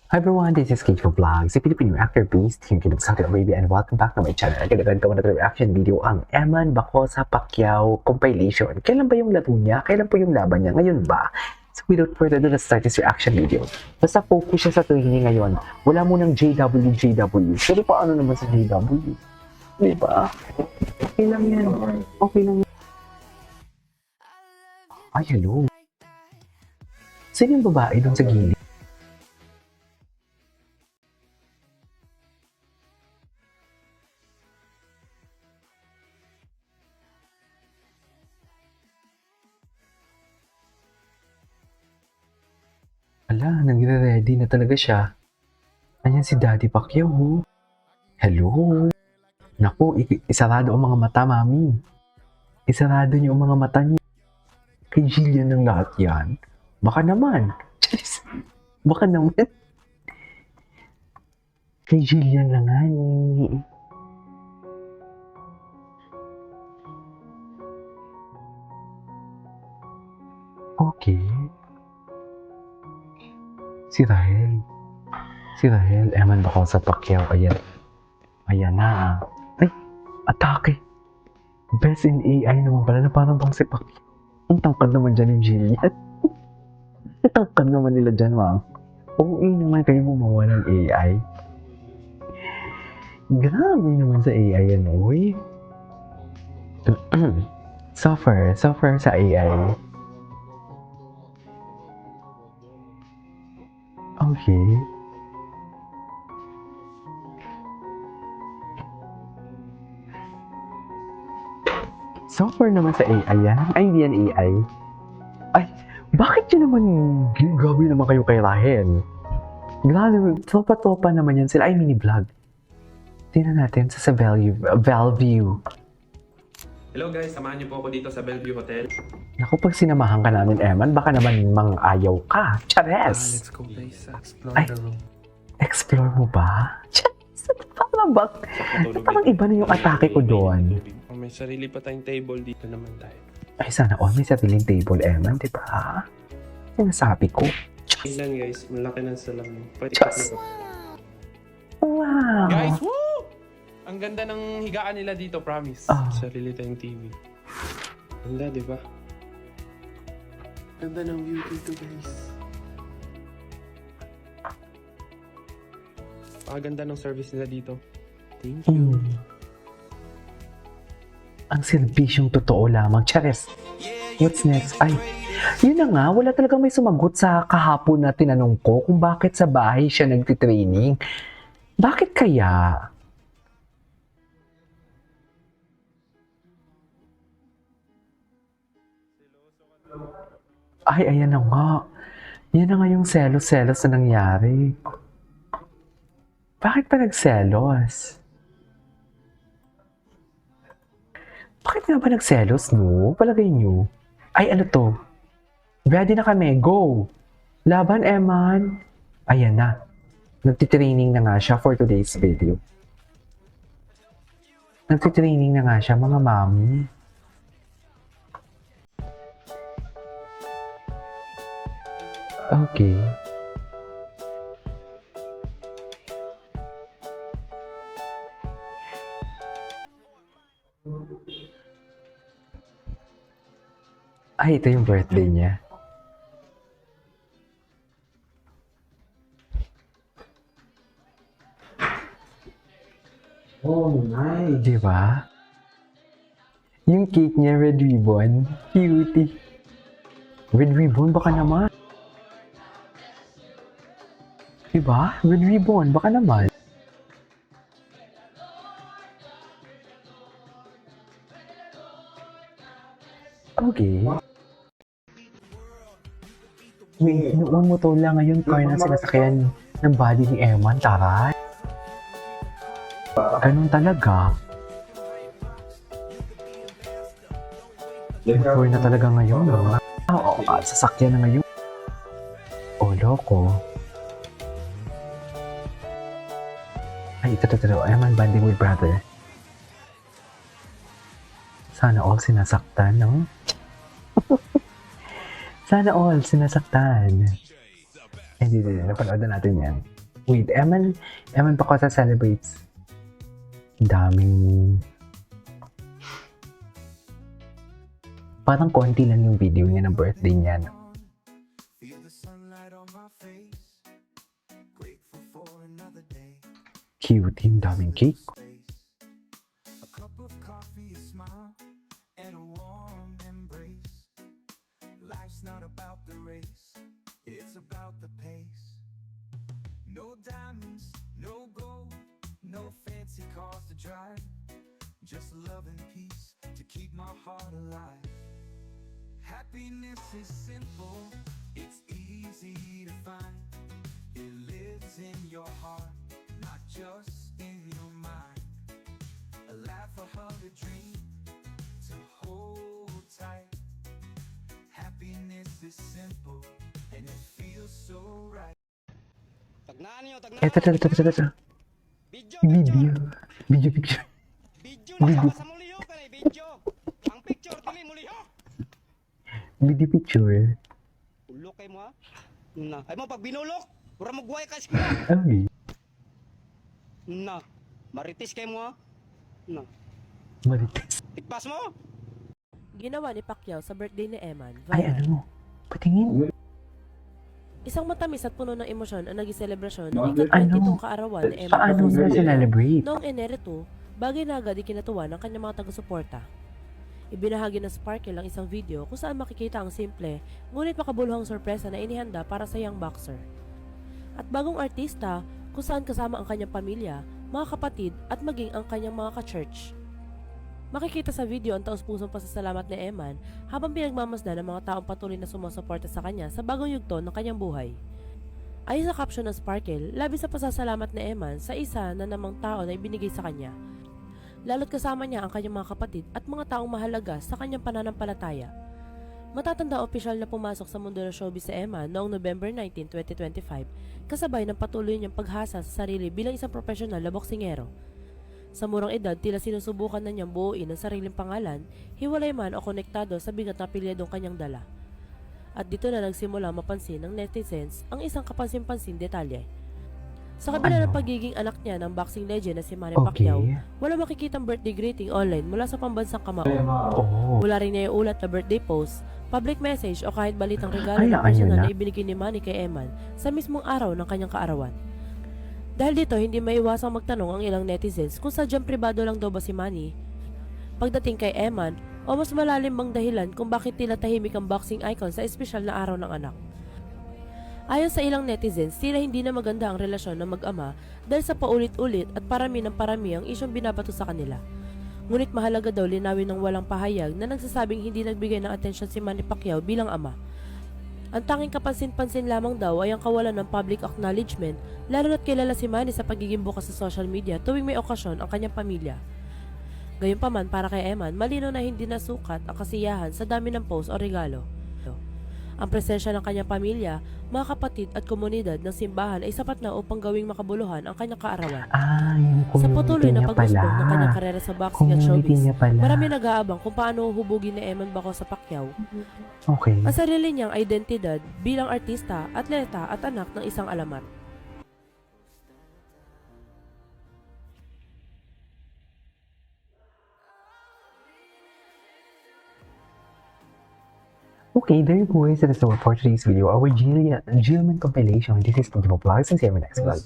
Hi everyone, this is Kate Vlogs, a Filipino actor based here in Saudi Arabia, and welcome back to my channel. Agad-agad ko na reaction video ang Eman Bacosa Pacquiao compilation. Kailan ba yung laro niya? Kailan po yung laban niya? Ngayon ba? So without further ado, let's start this reaction video. Basta focus siya sa training ngayon. Wala mo ng JW. Pero paano naman sa JW? Diba? Okay lang yan. Okay lang yan. Ay, hello. Sino yung babae doon sa gilid? Ala, nagre-ready na talaga siya. Ayan si Daddy Pacquiao. Oh. Hello. Naku, isarado ang mga mata, mami. Isarado niyo ang mga mata niyo. Kay Jillian ng lahat yan. Baka naman. Baka naman. Kay Jillian na nga eh. Okay. Si Rahel, Eman Bacosa Pacquiao, ayan. Ayan na. Ay, atake. Best in AI naman pala na parang bang si Pacquiao. Ang tangkad naman dyan yung Jillian. Ang tangkad naman nila dyan, ma'am. Oo, naman kayo gumawa ng AI. Grabe naman sa AI yan, oy. Suffer sa AI. Okay. Software naman sa AI yan. Ay, hindi yan AI. Ay, bakit yun naman, grabe naman kayo kay Rahel? Grabe, tropa-tropa naman yan sila. Ay, mini-vlog. Tingnan natin sa Bellevue. Hello guys, samahan niyo po ako dito sa Bellevue Hotel. Naku, pag sinamahan ka namin, Eman, baka naman mang-ayaw ka. Chares! Let's go guys, explore Ay. the room. Explore mo ba? Chares! Parang ba? Parang iba na yung atake ko doon. May sarili pa tayong table dito naman tayo. Ay, sana all may sariling table, Eman, di ba? Sinasabi ko. Tingnan guys, malaki ng salamin. Pwede Diyos! ka Wow! Guys, woo! Ang ganda ng higaan nila dito, promise. Ah. Sarili tayong TV. Ganda, di ba? Ganda ng view dito guys. Ganda ng service nila dito. Thank you. Ang serbisyong totoo lamang. Chares! What's next? Ay, yun na nga, wala talagang may sumagot sa kahapon na tinanong ko kung bakit sa bahay siya nagtitraining. Bakit kaya? Ay, ayan na nga. Yan na nga yung selos-selos na nangyari. Bakit pa nagselos? Bakit nga ba nagselos, no? Palagay nyo. Ay, ano to? Ready na kami. Go! Laban, Eman. Ayan na. Nagtitraining na nga siya for today's video. Nagtitraining na nga siya, mga mami. Okay. Ay, ito yung birthday niya. Oh, nice. Di ba? Yung cake niya, red ribbon. Cutie. Red ribbon, baka naman. Di ba? Red ribbon, baka naman. Okay. Wait, noon mo to lang ngayon car na sinasakyan ng body ni Eman, taray. Ganun talaga. Car na talaga ngayon, no? Oo, sasakyan na ngayon. Oh, loko. Ay, ito. Eman banding with brother. Sana all sinasaktan, no? Sana all sinasaktan. Hindi, napanood na natin yan. Wait, Eman Bacosa celebrates. Daming... Parang konti lang yung video niya ng birthday niya. No? Feel the sunlight on my face. Grateful for another day. Cute, yung daming cake. A cup of coffee, a smile, and a warm embrace. Life's not about the race, it's about the pace. No diamonds, no gold, no fancy cars to drive. Just love and peace to keep my heart alive. Happiness is simple, it's easy to find. It lives in your heart, not just in your mind. A laugh, a hug, a dream to hold tight. Happiness is simple and it feels so right. Tagnaan nyo, tagnaan. Ito. Video picture. Video na sa muliho ka na video. Ang picture dili muliho. Video picture. Ulok kay mo ha. Na, ay mo pag binulok, pura mo guway ka eskwela. Okay. Na, maritis kay mo ha. Na, Marites. tikpas mo. Ginawa ni Pacquiao sa birthday ni Eman. Ay, ano? Patingin. Isang matamis at puno ng emosyon ang naging selebrasyon ng Ano? ika-22 kaarawan ni Eman Paano Bacosa sila celebrate? noong Enero 2, bagay na agad ikinatuwa ng kanyang mga taga-suporta. Ibinahagi ng Sparkle ang isang video kung saan makikita ang simple, ngunit makabuluhang sorpresa na inihanda para sa young boxer. At bagong artista, kung saan kasama ang kanyang pamilya, mga kapatid at maging ang kanyang mga ka-church. Makikita sa video ang taus-pusong pasasalamat ni Eman habang pinagmamasdan ng mga taong patuloy na sumusuporta sa kanya sa bagong yugto ng kanyang buhay. Ayon sa caption ng Sparkle, labis sa pasasalamat ni Eman sa isa na namang tao na ibinigay sa kanya. Lalo't kasama niya ang kanyang mga kapatid at mga taong mahalaga sa kanyang pananampalataya. Matatanda opisyal na pumasok sa mundo ng showbiz si Eman noong November 19, 2025, kasabay ng patuloy niyang paghasa sa sarili bilang isang profesional na boksingero. Sa murang edad, tila sinusubukan na niyang buuin ang sariling pangalan, hiwalay man o konektado sa bigat na pilyadong kanyang dala. At dito na nagsimula mapansin ng netizens ang isang kapansin-pansin detalye. Sa kabila ng pagiging anak niya ng boxing legend na si Manny Pacquiao, wala makikitang birthday greeting online mula sa pambansang kamao. Oh. Wala rin niya ulat na birthday post, public message o kahit balitang regalo Ay, na personal ayun na ibinigay ni Manny kay Eman sa mismong araw ng kanyang kaarawan. Dahil dito, hindi maiwasang magtanong ang ilang netizens kung sadyang pribado lang daw ba si Manny pagdating kay Eman o mas malalim bang dahilan kung bakit tila tahimik ang boxing icon sa espesyal na araw ng anak. Ayon sa ilang netizens, tila hindi na maganda ang relasyon ng mag-ama dahil sa paulit-ulit at parami ng parami ang isyong binabato sa kanila. Ngunit mahalaga daw linawin ng walang pahayag na nagsasabing hindi nagbigay ng atensyon si Manny Pacquiao bilang ama. Ang tanging kapansin-pansin lamang daw ay ang kawalan ng public acknowledgement, lalo na't kilala si Manny sa pagiging bukas sa social media tuwing may okasyon ang kanyang pamilya. Gayunpaman para kay Eman, malinaw na hindi nasukat ang kasiyahan sa dami ng post o regalo. Ang presensya ng kanyang pamilya, mga kapatid at komunidad ng simbahan ay sapat na upang gawing makabuluhan ang kanyang kaarawan. Yung Sa patuloy community na niya pag-usbong ng pala. kanyang karera sa boxing at Community showbiz, niya pala. marami nag-aabang kung paano uhubugin ni Eman Bacosa Pacquiao Okay. ang sarili niyang identidad bilang artista, atleta at anak ng isang alamat. Okay, there you go guys. That is all for today's video. Our Gilman compilation. This is Pagimo Vlogs and see you in my next vlog. Bye.